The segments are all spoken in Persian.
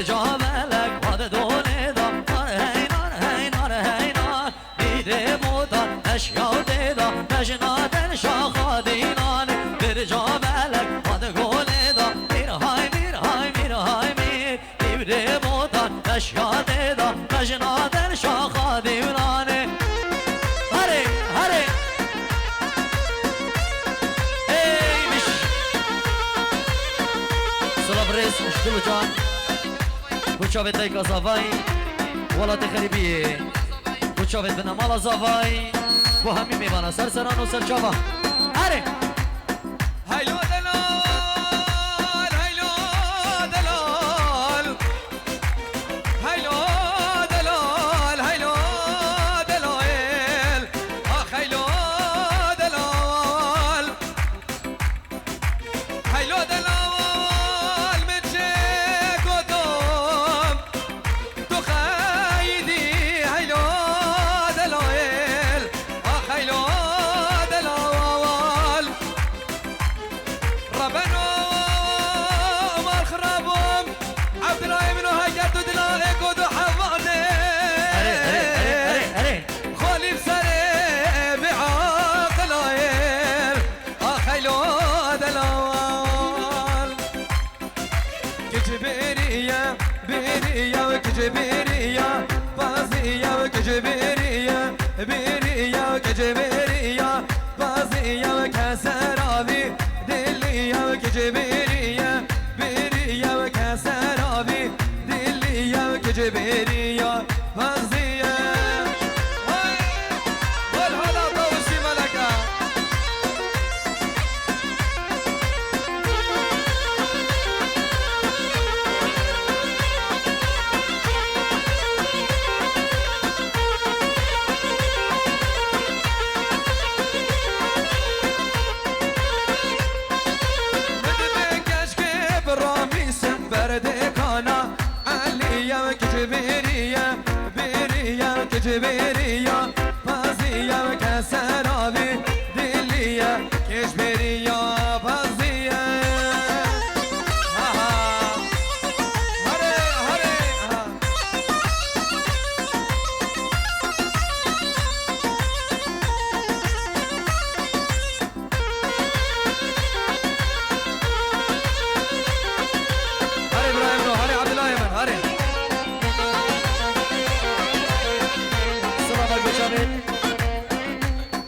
برجا ملک باد دونه دا هینان میره بودان اشیاده دا نجنادن شاخا دینان برجا ملک باد گونه دا میره بودان اشیاده دا نجنادن شاخا دینان هره بريس اشتلو جان وشافت هيك زافاي ولا تخربيه وشافت بنا مالا زافاي وهمي ميبانا سرسران وسرشافا هاري هايلو دلال هايلو دلال هايلو دلال هايلو دلال اخ هايلو دلال هايلو دلال جبريا بازيا وكجبريا بريا وكجبريا بازيا وكسرابي دليا وكجبريا بريا وكسرابي دليا وكجبريا بازيا والهلا طوشي ملكا كجبريا بريا كجبريا بازيا وكسرابي دليا كجبريا بازيا هري هري هري ابراهيم هري عبد الله يمن هري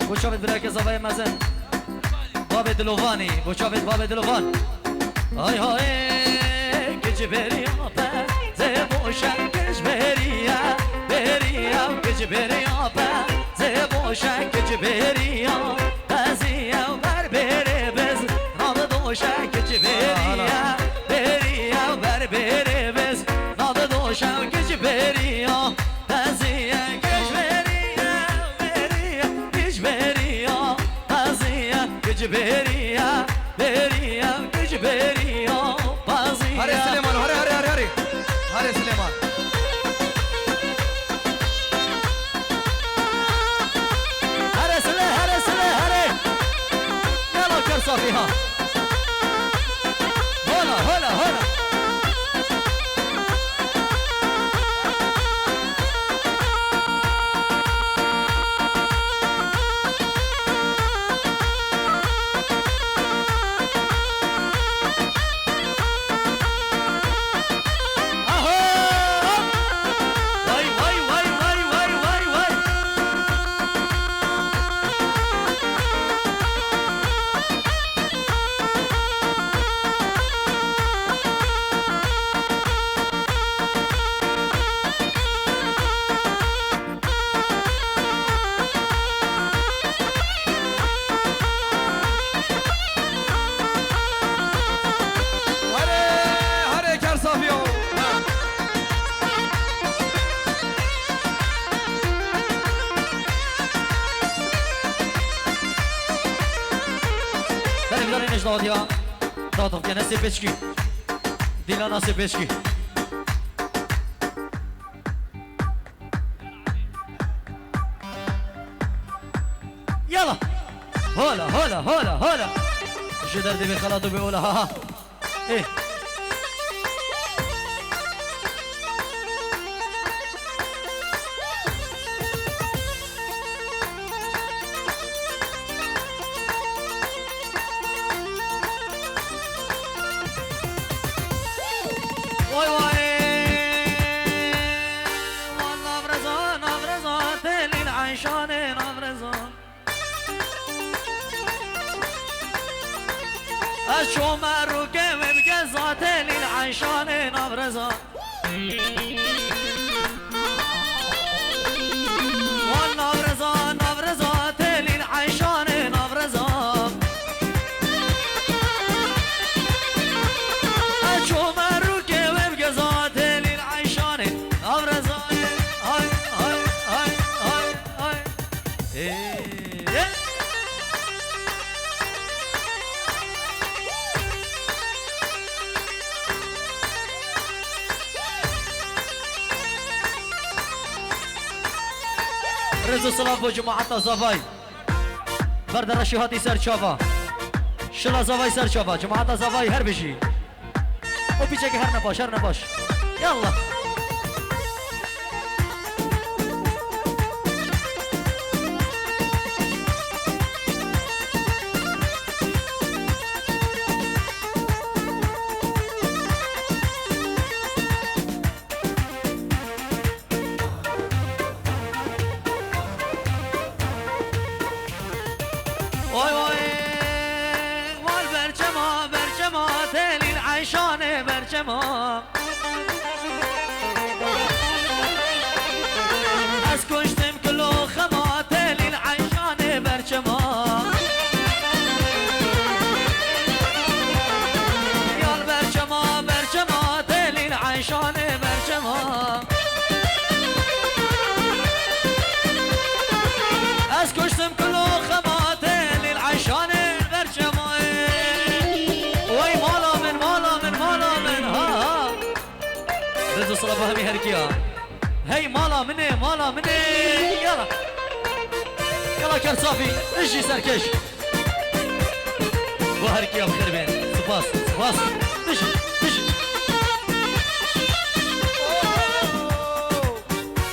بوشافت براك زباي مازن باب دلوفاني بوشافت باب دلوفان هاي هاي كجبريا زي بوشا كجبريا بريا كجبريا زي بوشا كجبريا بازيا وبربري بز ناد دوشا كجبريا بريا وبربري بز ناد دوشا كجبريا بازيا كجبريا بريا كجبريا بازيا هري سليمان هري سليمان هري يلا كرصة فيها هنا دادیا دادم که نسی بچکی دیلا نسی بچکی يلا هلا شو دردي بخلاطه بيقولها ها ايه شو مروكه بقزات للعيشان نبرزا والنبرزا نبرزات للعيشان نبرزا شو مروكه بقزات للعيشان نبرزا هاي هاي هاي هاي هاي ايه رزو سلام بو جماعت زافای برد رشیهاتی سر چاوا شلا زافای سر چاوا جماعت زافای هر بشی او پیچه که هر نباش یالله برچما از کشتم کلو خمات للعیشان برچما یال برچما للعیشان برچما از کشتم کلو خمات للعیشان برچما وای مالا من ها رزو صلاة فهمي هركيا هي مالا مني يلا كرصافي اجي سركش وهركيا بخير بين سباس اجي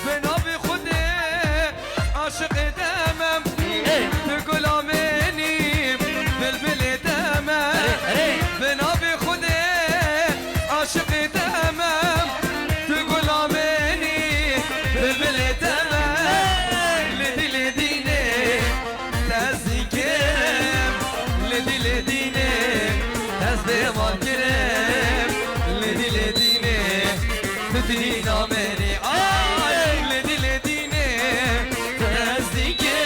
بنابي خدي عاشق دمم تقول امني بالبل دمم بنابي خدي عاشق دمم تقول امني بالبل دمم لدي لديني تزكيم لدي لديني تزبي مالكرم لدي لديني تدين امني لدي لديني تزكيم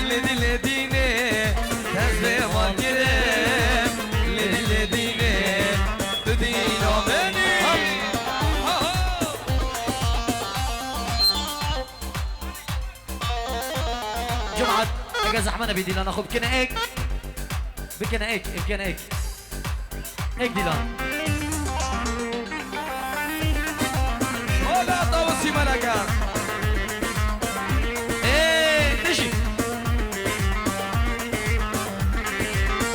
لدي لديني تزبي مالكرم لدي لديني تدين امني جمعة اجازة حمانا بديلان اخو بكنا هيك هيك ديلان ولا طوسي ملكا نجي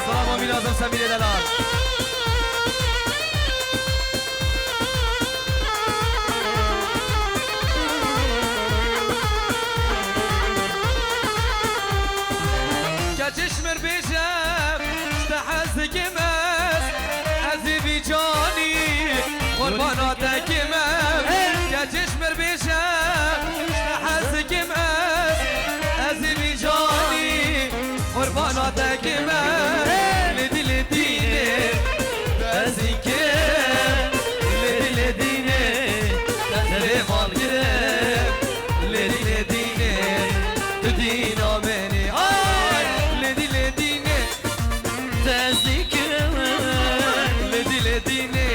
سلام لازم سمير دلال كتشمر بيشم تحزك مس عزيبي جاني قرباناتك مس كتشمر بيشم تحزك مس عزيبي جاني قرباناتك مس لدي لديني بزيكم لدي لديني تهري مالكم لدي لديني تدينا مني لدي لديني تزيكم لدي لديني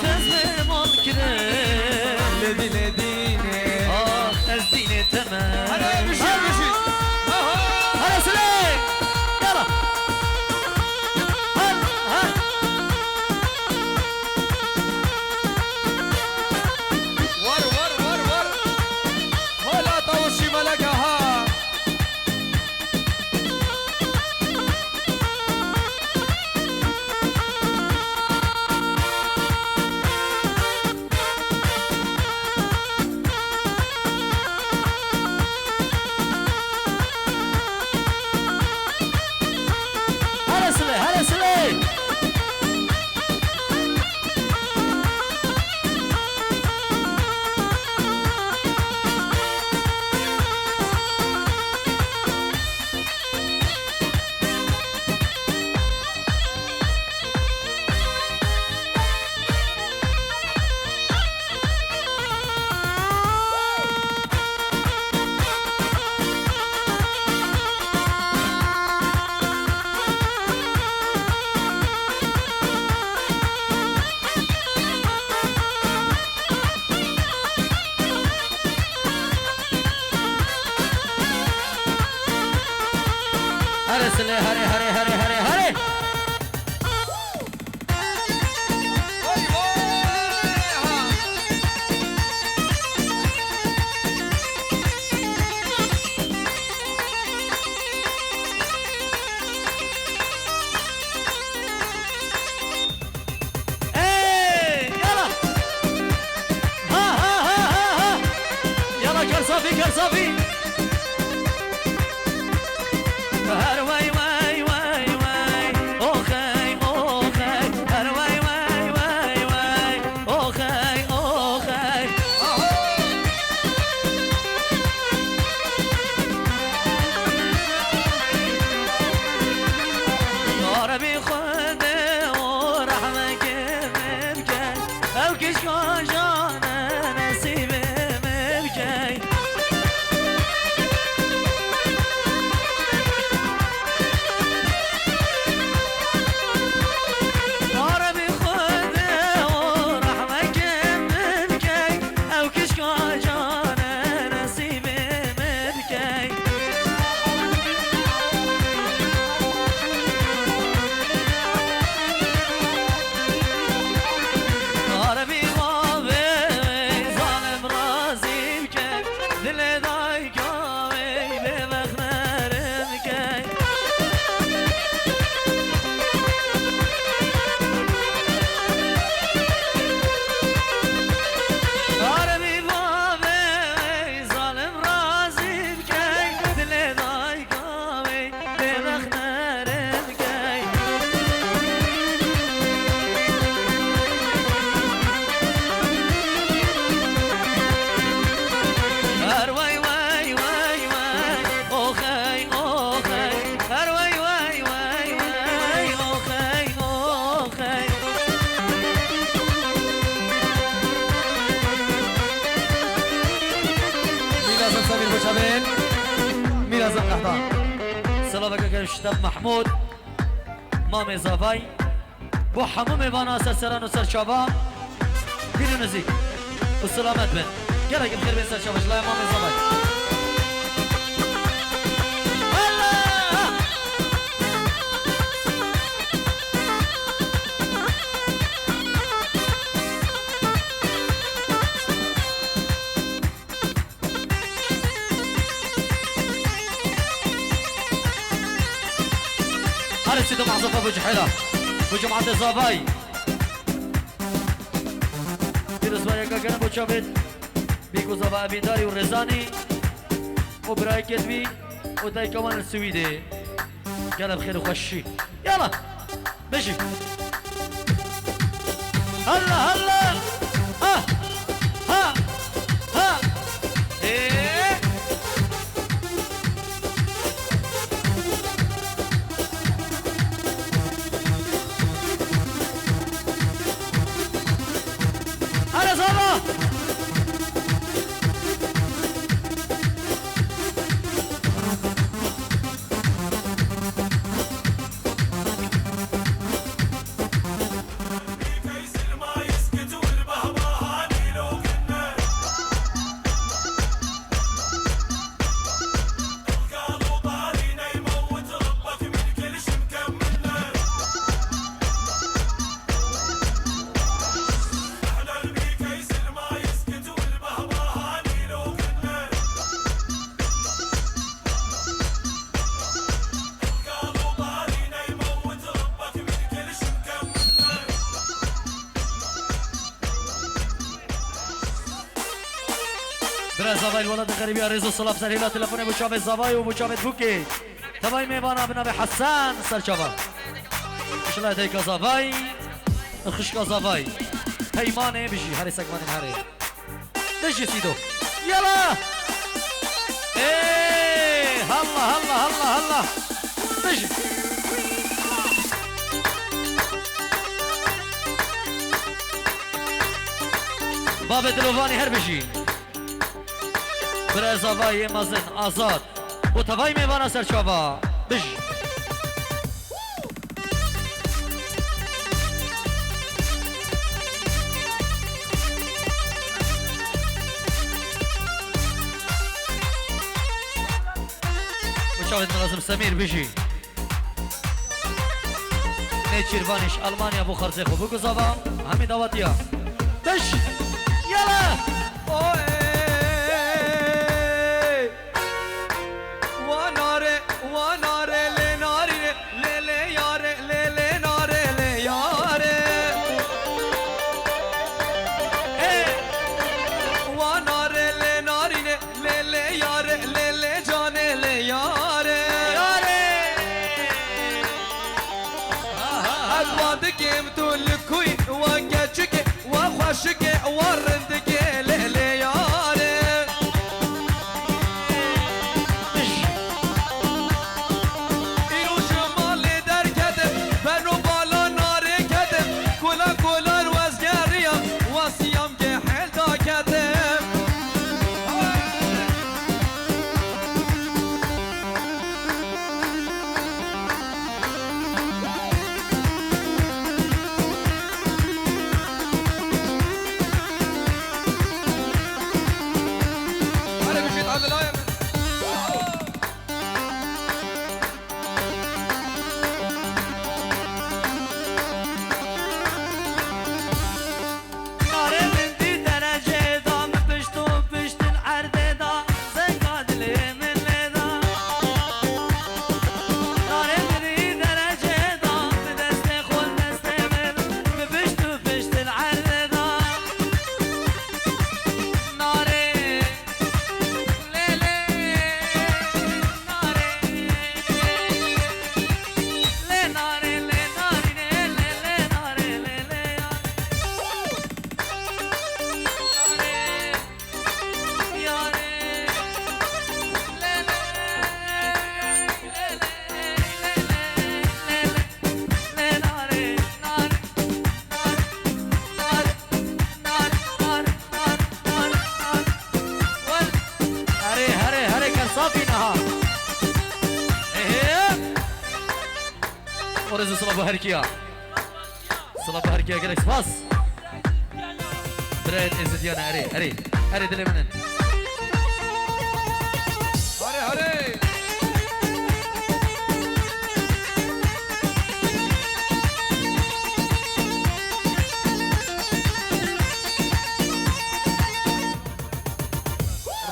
تزم الكرام لدي لديني ازديني تمام هلا بشي هلا سليم يلا هلا ور ولا طوشي ملكها شبين مين أزم نحضان سلامك أكرم شتاب محمود مامي زافاي بو حمومي بانا سر سران و سر شابا بینو نزیک و سلامت بین گره که بخیر بین سر شابا جلای مامي زافاي هذا سيدو معزوفة ابو جحيلة وجمعة الزافاي دير اسماء كاكنا ابو شابت بيكو زافا ابينداري والرزاني وبراي كتبي وداي كمان السويدي قال بخير وخشي يلا مشي هلا هلا ها ها ها ايه هلا زابا برای زاوای الولد غریبی رضا صلاح سریلا تلفن ابو شابه زاوای و ابو شابه بوکی تبای میبانا بنابه حسن سرچاوا شلای دیگه زاوای خشکا زاوای پیمانه بشی هری سگمان هری بشی سیدو یلا ايه هلا هلا هلا هلا بشی باب دلوانی هر بشی برای زاوای مازن آزاد و توای میوانه سرچاوا بش مشاهد مناظم سمیر بشی نیچیروانش المانیا بو خرزه خوب بگو زاوا همین دعوتیا بش یلا وخشك ورندك ليلي ياري إنو شمال در كدم بنو بالا نار كدم كلا كلا الوزجارية وصيام جحل دا كدم برز صلاة بهركيا صلاة بهركيا قالك سباس بريد ازديانا اري دلي منن هري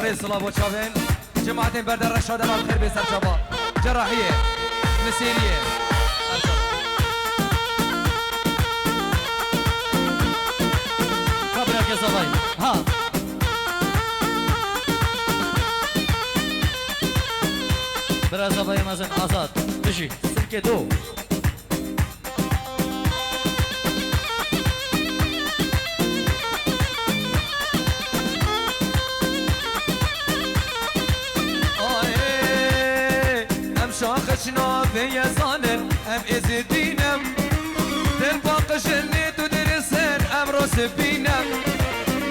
رئيس صلاة بوشافين جماعتين برد الرشاد مع الخير بيسر شباب جراحية نسيرية خبرك يا صباي ها برا صباي مازن آزاد تجي سلكة دو شاخشنا في زانن ام ازدينم دل باقشني تدرسن ام رسبينم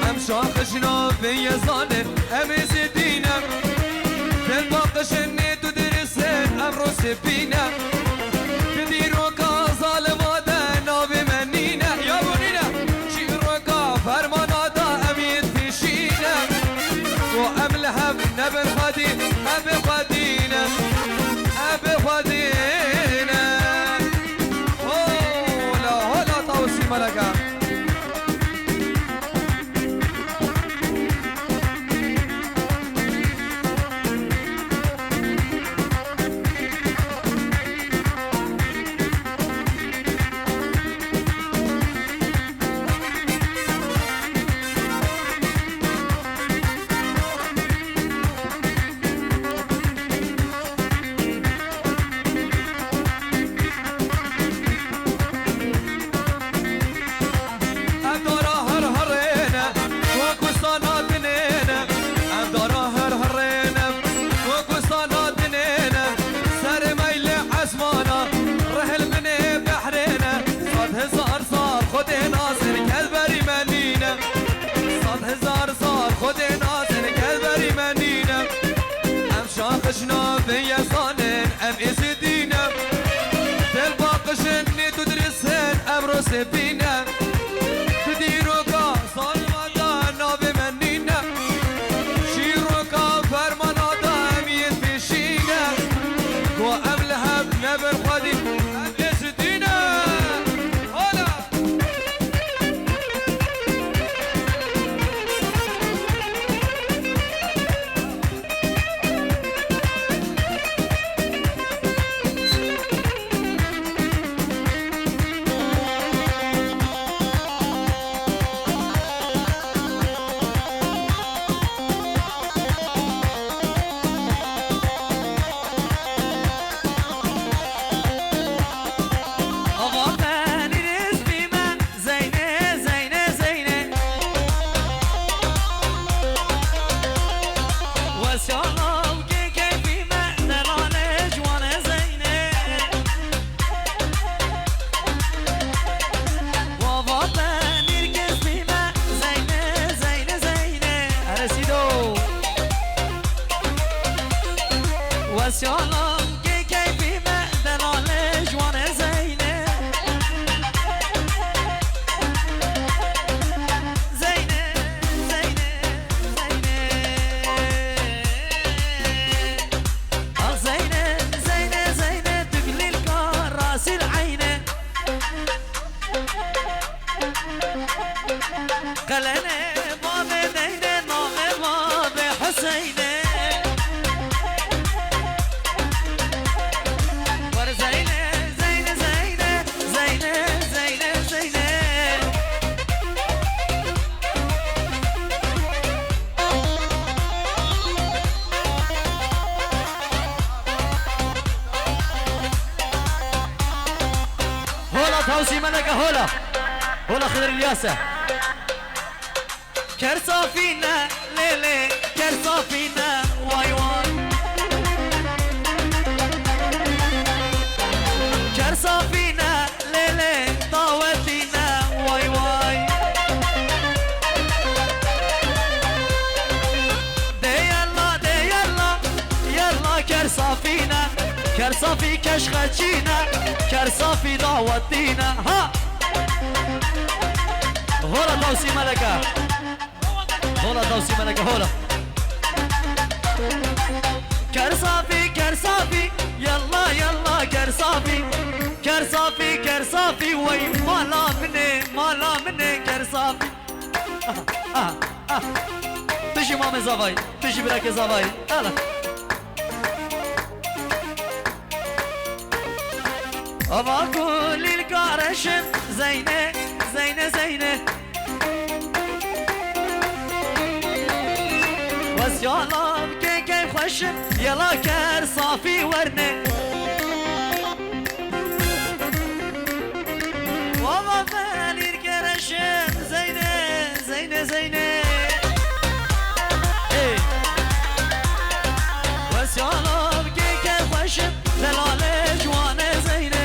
ام شاخشنا في زانن ام ازدينم دل باقشني تدرسن ام رسبينم تديرو كازال مادا نابي منينه يا بنينه شيرو كا فرمانا دا اميد فيشينه وام لهم نبن خدي ام خدينه بفدينا هلا توسي ملكا شاخشنا في صانن ام ازدينا دل باقشني تدرسن ام رسبينا تديروكا صالمادا نابي منينا شيروكا فرمانادا امين فيشينا وام لهب نبر خدي ام ازدينا هلا وسيالم كي كيفي مقدر على جوان زينة زينة زينة زينة زينة زينة زينة تقلي الكار راس العينة قلنا بابا دينا نام بابا حسينة توسي ملكة هولا خضر الياسة كرسا فينا ليلي كرسا فينا واي واي كرسا فينا ليلي طاوتينا واي واي دي يلا يلا كرسا فينا كرصافي كشخشينا كرصافي دعوتينا ها هولا دوسي ملكة هولا دوسي ملكة هولا كرصافي كرصافي يلا يلا كرصافي كرصافي كرصافي وي مالا مني كرصافي تجي مامي زافاي تجي براك زافاي هلا أبا كل الكارشم زينة زينة زينة بس يلا بكي كيف خشم يلا كر صافي ورنة وابا كل الكارشم زينة زينة زينة بس يلا بكي كيف خشم دلالة جوانة زينة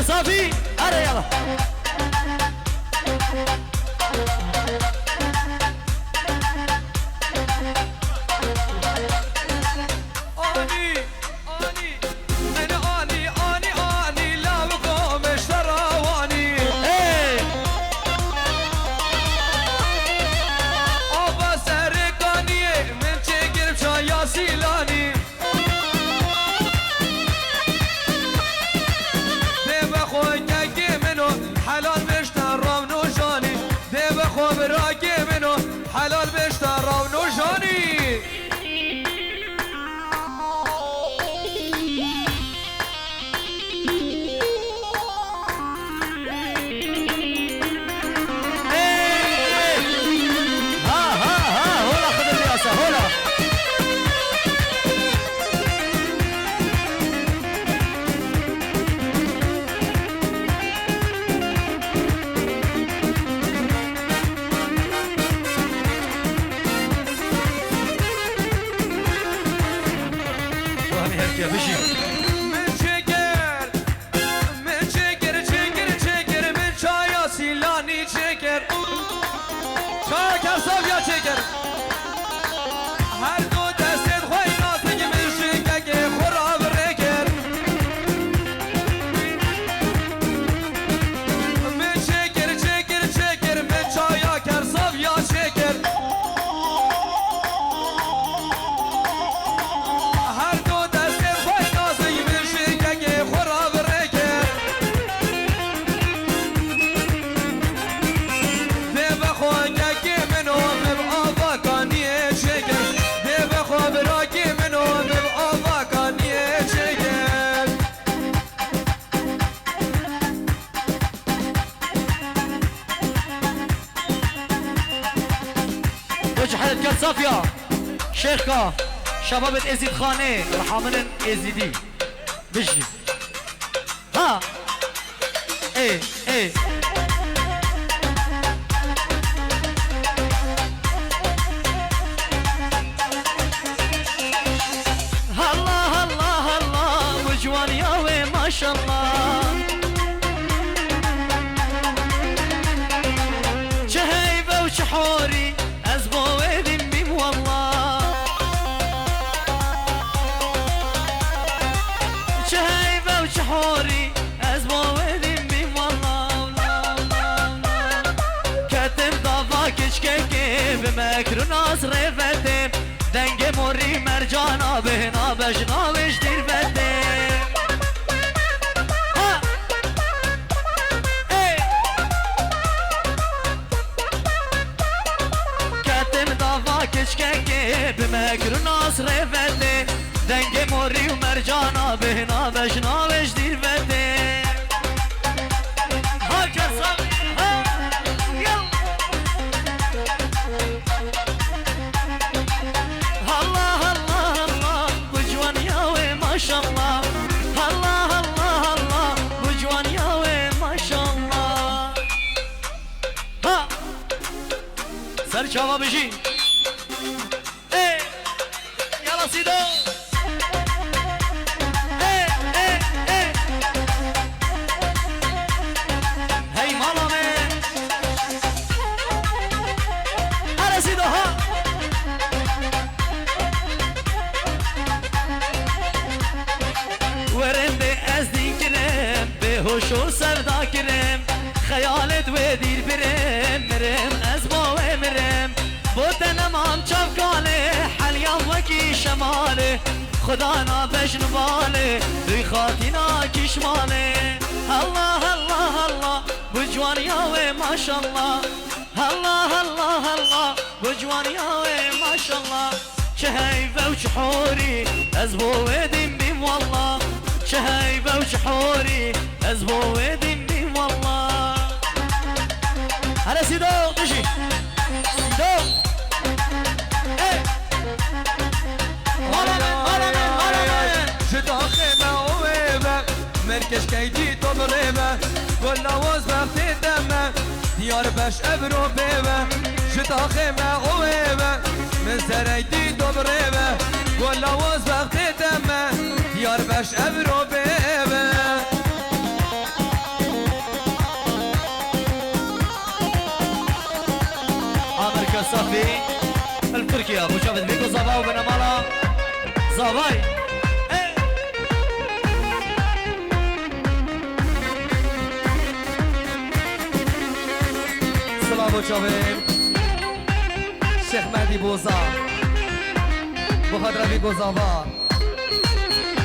صافي هلا يلا اني لا بقوم اشتراواني ابا سرقاني من شجر بشايا سيلاني حلال بشترى ونوشاني دي بخو براكي منو حلال بشترى ونوشاني ها هولا خذ الرئاسة هولا يا بشي من شكر من شايا سيلاني شكر شاكر صافيا شكر هر دو دستت خوي ناتك من شكر خراب ركر من شكر من شايا كر صافيا شكر وجحت كل صافية شيخة شبابة ازيد خانة رحامن ازيدي بجي ها ايه الله وجوان ياوي ما شاء الله شهيبة وشحوري أزبو ويدين بيم والله شهيبة وشحوري أزبو ويدين بيم والله كتم ضافا كشكيكي بمكر ناس رفتم دنگ موری مرجانا بهنا بجنا وشتیر فتم کتم دافا کشکه بمکر ناس رفته دنگ موری و مرجانا جانا بهنا بجنا بش دير بده هاكر صافي ها يلا الله الله الله بجوان ياوي ما شاء الله الله الله الله بجوان ياوي ما شاء الله ها سر شباب بجي ايه يلا سيدو ايه ايه ايه هي مالا من على سيدو ها ورم به ازدی کرم به هوش و سردا کرم خیالت و دیر برم مرم از با و مرم بودنم هم چفکاله حلیم وکی شماله خدا نا بجنباله دوی خاطینا کشماله الله الله الله بجوانیا و ماشالله الله الله الله بجوانیا و ماشالله چه هیبه و چه حوری از بودیم بیم والله چه هیبه و چه حوری از بودیم بیم والله هلا سیدو بشی سیدو ای مالا من جدا خیمه و ویبه مرکش کیجی تو بریبه گل نواز وقتی دمه دیار بش ابرو بیبه جدا خیمه و ویبه من زرعی تو بریبه گل نواز وقتی دمه دیار بش ابرو بیبه عامر كصافي التركيا ابو جابد بيكو زابا وبنمالا زاباي سلام ابو جابد شیخ مهدی بوزا بخاطر بيكو زابا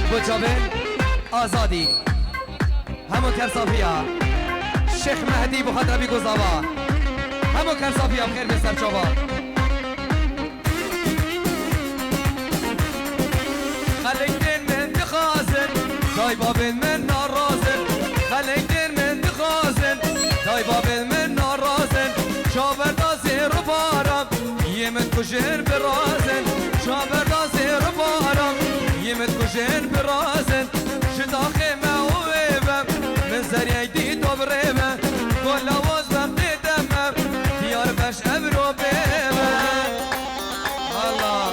ابو جابد آزادی همون کرصافیا شیخ مهدی بخاطر بيكو زابا همو کر صافی هم خیر به سرچاوا خلیدین من دخازن دای بابن من نارازن خلیدین من دخازن دای بابن من نارازن شابردا زیر بارم یمت کشن برازن شابردا زیر بارم یمت کشن برازن شدا خیمه و ویبم من زریعی دی دوبریبم گل آواز وقتی دمم دیار بش ابرو بیبم الله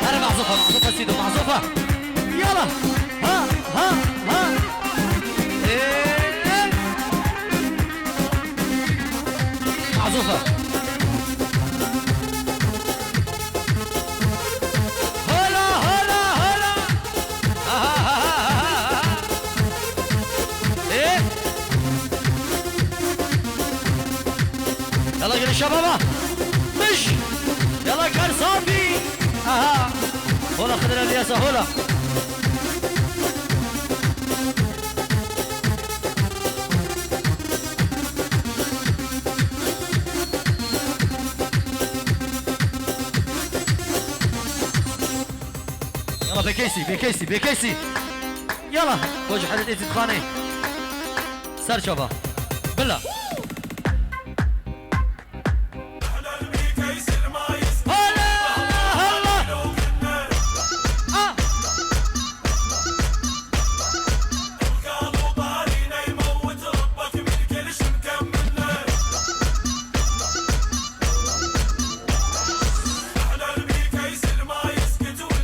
انا معزوفة معزوفة سيدو معزوفة يلا ها ها ها إيه. معزوفة هلا هلا هلا ايه يلا جري شبابا مش يلا كار صافي اها هلا خضر الياسة هلا يلا بكيسي بكيسي بكيسي يلا وجه حدد ايتي تخاني سر شباب بالله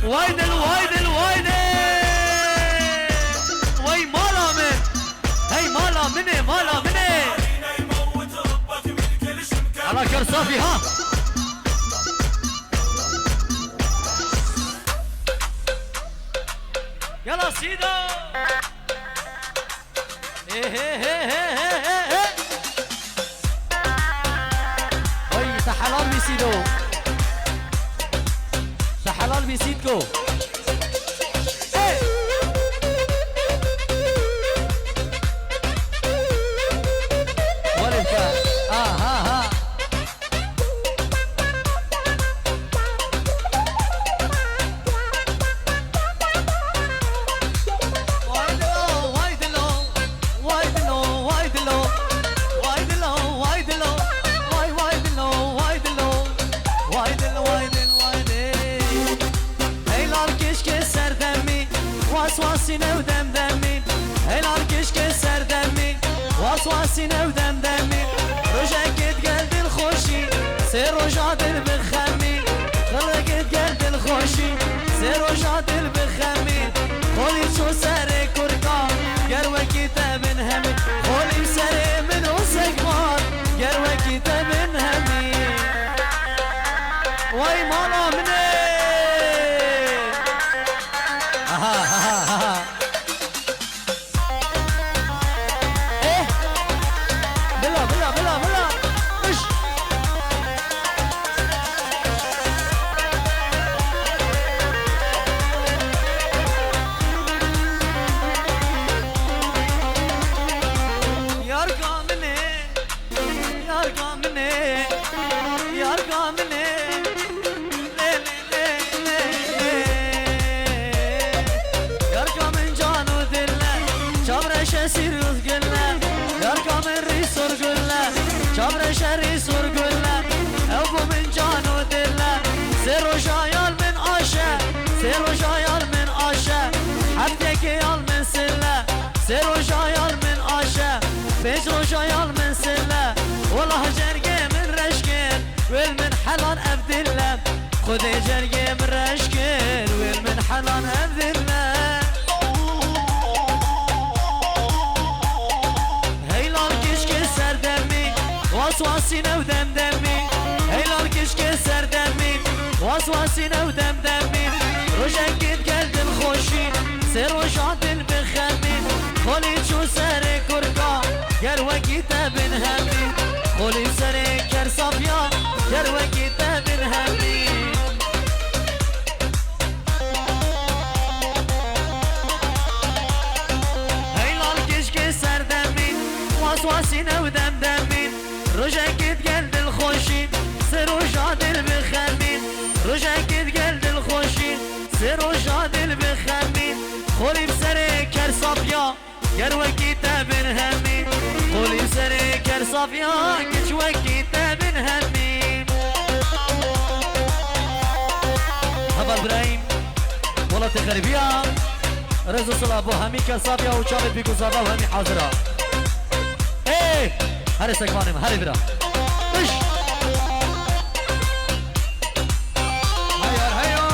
وايدل وايدل وايدل وي مالا من هي مالا مني مالا مني على كرصافي ها يلا سيدو ايه ايه ايه ايه ايه ايه وي سحلال بيسيدو سحلال بيسيدكو ايه واسواسینه و دمدمی هلال کشک سردمی واسواسینه و دمدمی روژکت گل دل خوشی سه روژا دل بخمی خلقت گل دل خوشی سه روژا دل بخمی خولی چو سر کرکا گر وکی تبن همی خولی سر من و سگمار گر وکی تبن همی وای مالا منه ايه بلا بلا بلا بلا اش yar gamine yar gamine yar gamine le le le le yar gamin canu dille çavreşe siruz gülle yar gamin risur gülle çavreşe risur gülle evgumin canu dille seroja yal min aşe seroja yal min aşe hafteki yal min sille seroja yal min aşe beş roja yal min sille والله جرگه من رشکن ویل من حلان افدله خود جرگه من رشکن ویل من حلان افدله هیلال کشک سردمی واسواسینه و دمدمی هیلال کشک سردمی واسواسینه و دمدمی روژکت گل دل خوشی سه روژا دل بخمی خولی چو سر کرکا گر وکی تبن همی خولی سر کر صافیا گر وکی تبن همی هیلال کشک سردمی واسواسینه و دمدمی روژکت گل دل خوشی سه روژا دل بخمی روژکت گل دل خوشی سه روژا دل بخمی خولی سر کر صافیا گر وکی تبن همی خولی سر کر صافیا کچ وکی تبن همی هبا ابراهیم ولات غربیه رزو صلاح بو همی کر صافیا و چابت بگو زابا و همی حاضره ايه هر سکانم هر برا اش هيار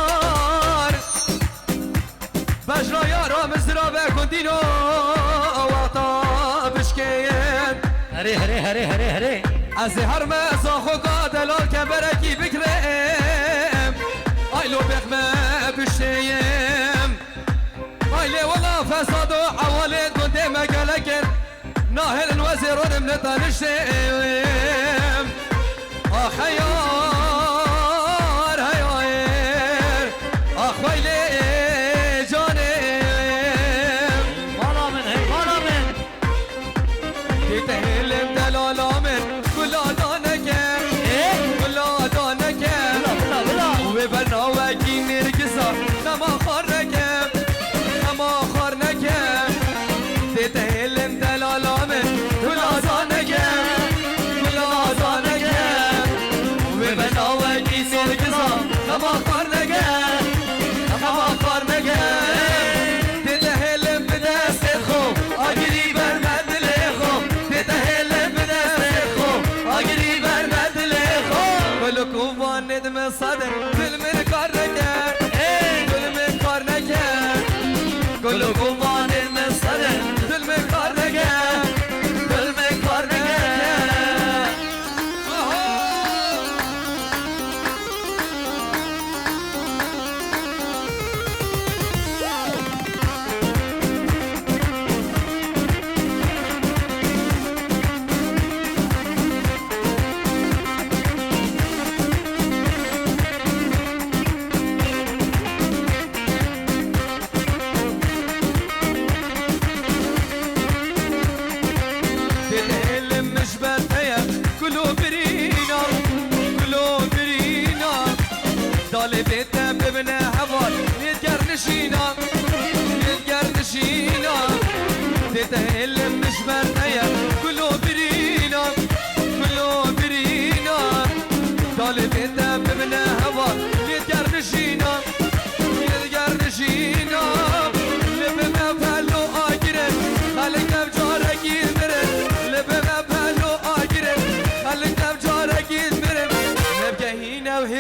هيار بجرا يارا مزرا بكندينو وطا بشكين هري هري هري هري هري از هر مزاخو قادلال كبركي بكرم ايلو بخمه بشيم ايلي والله فساد وحوالي كنت مقالكن ناهل الوزيرون من طنشتم خيار هيار ويلي جانم مالا من هي مالا من تتهلم دلالا من كل آدانكم ايه كل آدانكم بلا بلا وبنا وكي نرقصا نما خارنكم نما خارنكم تتهلم دلالا من كل آدانكم كل آدانكم وبنا وكي نرقصا نما خارنكم نما خارنكم تتهلم بدست خوب آگری برمد لیخو تتهلم بدست خوب آگری برمد لیخو کلکو واند من صدر دل من کار نکرد دل من کار نکرد کلکو واند من صدر دل من کار نکرد دل من کار نکرد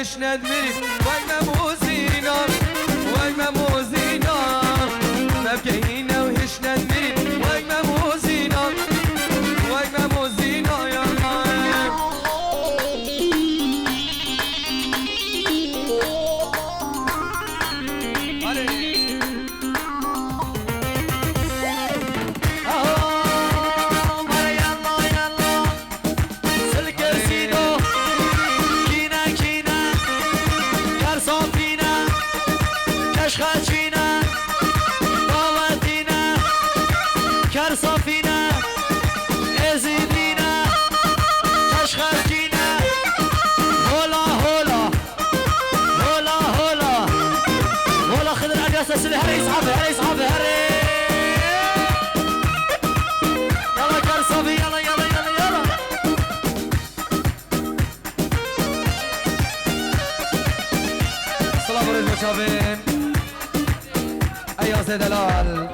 وهش ندمري وقنا موزينا وقنا موزينا مبكينا وهش ندمري وقنا موزينا وقنا موزينا يا خشينا ضواتينا كرصفينا ازيدينا تشخشينا هولا هولا هولا هولا هولا خذ العقاصة سلي هري اصحابي هري اصحابي هري يلا كرصفي يلا يلا يلا يلا السلام عليكم شباب اياز دلال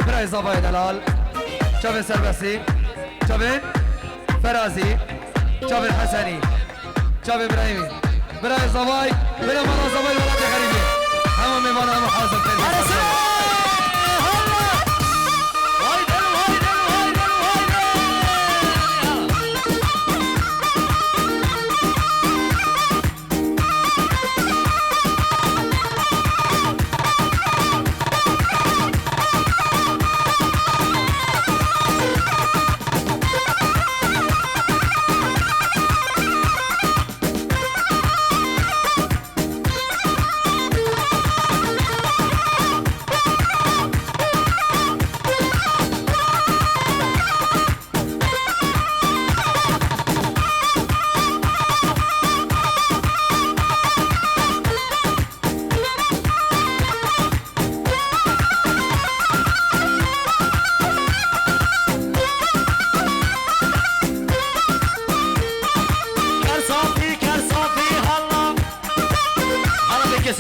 برای زبای دلال چاوین سربسی چاوین فرازی چاوین حسنی چاوین ابراهیمی برای زبای برای مالا زبای ولاد غریبی همه میمانه همه حاضر کنید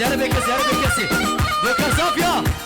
يلا بكسي يلا بكسي بكر صافية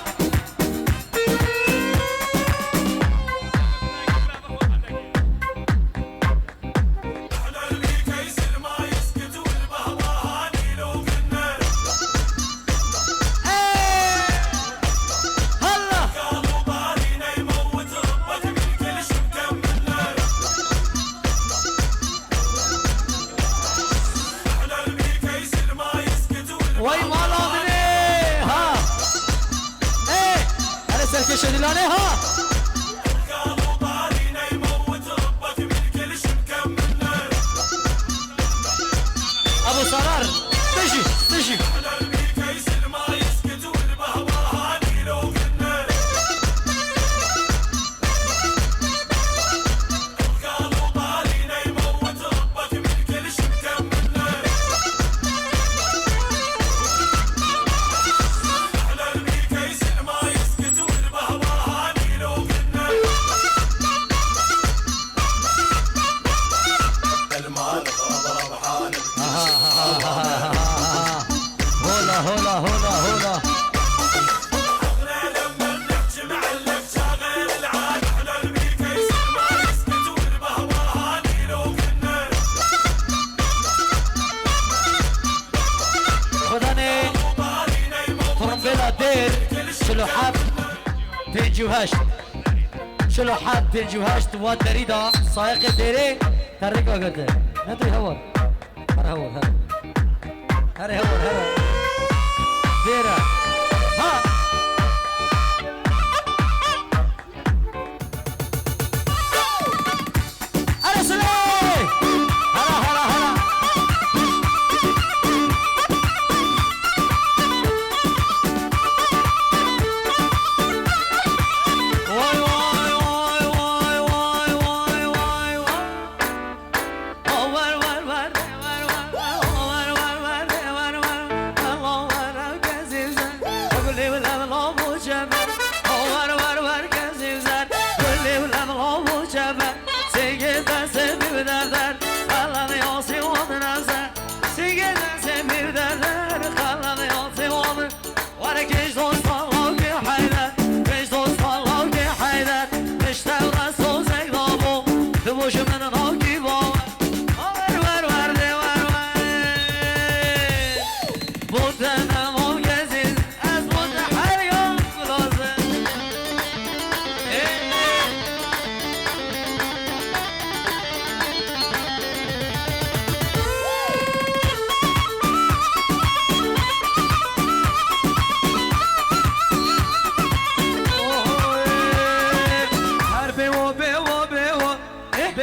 شلو حاب تنجوهاش تواد دريدا سايق ديري تريك وقت ندري هور هر هور ديرا ها ارسلي هلا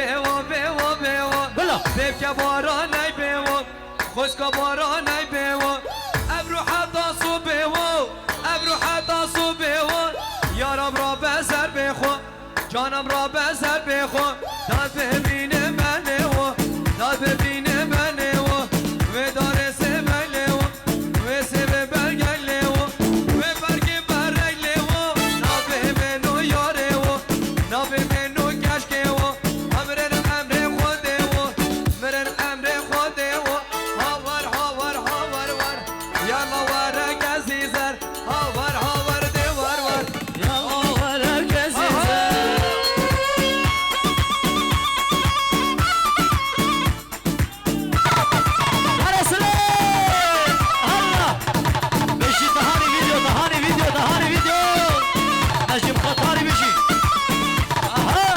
بیوا بیوا بیوا بلا دیب که بارانای بیوا خشکا بارانای بیوا ابرو حتا سو بیوا ابرو حتا سو بیوا یارم را بسر بخوا جانم را بسر بخوا داد ببینه منه و داد ببینه منه و و داره سمله و و سبه برگله و و برگ برگله و نابه منو یاره و نابه منو کشکه و امرن امر خوده و مرن امر خوده و هاور هاور هاور ور یالا ورک عزیزر هاور هاور دیوار ور يلا ولك عزيزة على سلام هلا بيجي دهاني فيديو دهاني فيديو دهاني فيديو نجيب خطاري بيجي اها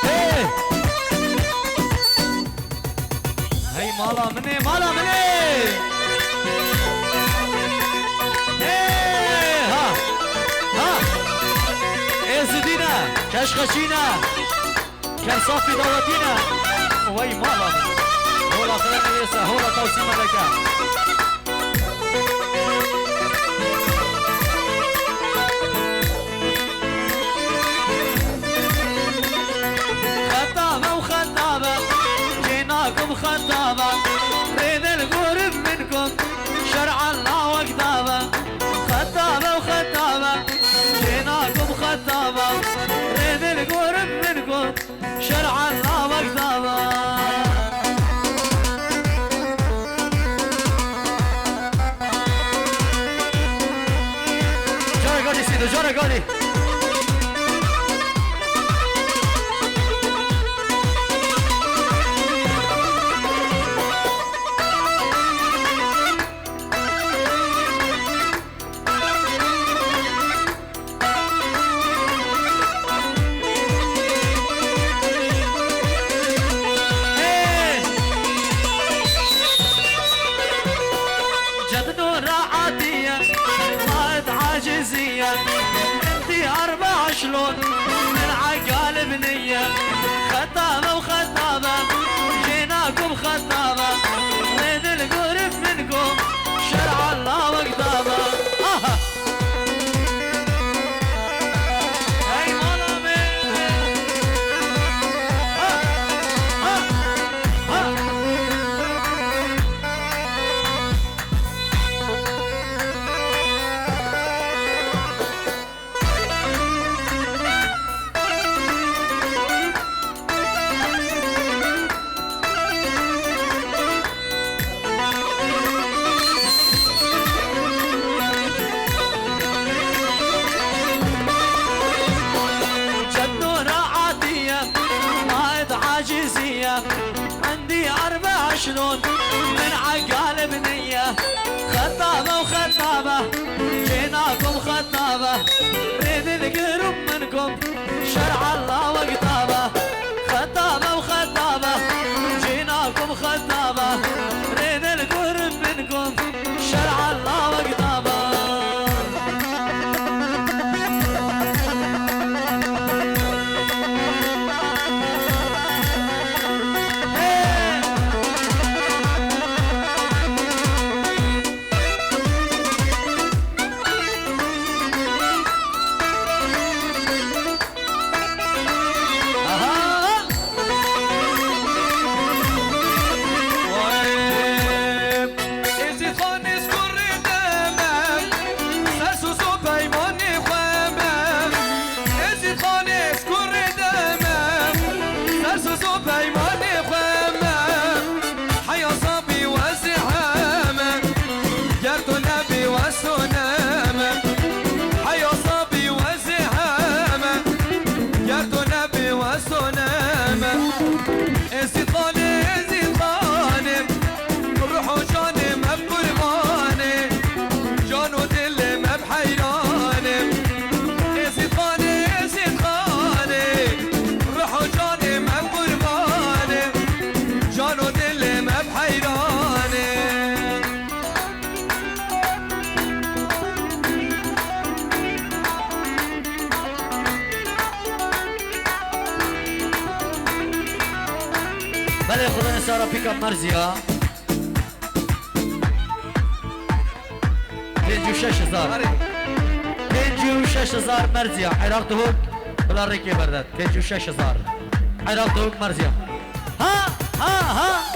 ايه هي مالا مني مالا مني ايه ها ها ايه زدينا كشخشينا كان صافي دوتينا وي مالا هولا خلينا يسا هولا توسيم لك خطابة وخطابة جيناكم خطابة ريد القرب منكم شرع الله وكتابة خطابة وخطابة جيناكم خطابة ريد القرب منكم شرع الله وكتابة جارة قولي سيدو جارة قولي إيه. جد نور عادية صارت عاجزية انتي 4 شلون من عقال بنية خطابة وخطابة جيناكم خطابة ريد القرب منكم شرع الله وكتابة هاي مالا من جنونة عادية وايد عاجزية عندي 4 شلون من عقال بنية خطابة وخطابة جيناكم خطابة ريد القرب منكم شرع الله وكتابة خطابة وخطابة جيناكم خطابة ريد القرب منكم شرع الله وكتابة اها بله خدا نسارا پیکا مرزیا 56,000 56,000 مرزیا عراق دهوک بلا ریکی بردد 56,000 عراق دهوک مرزیا ها ها ها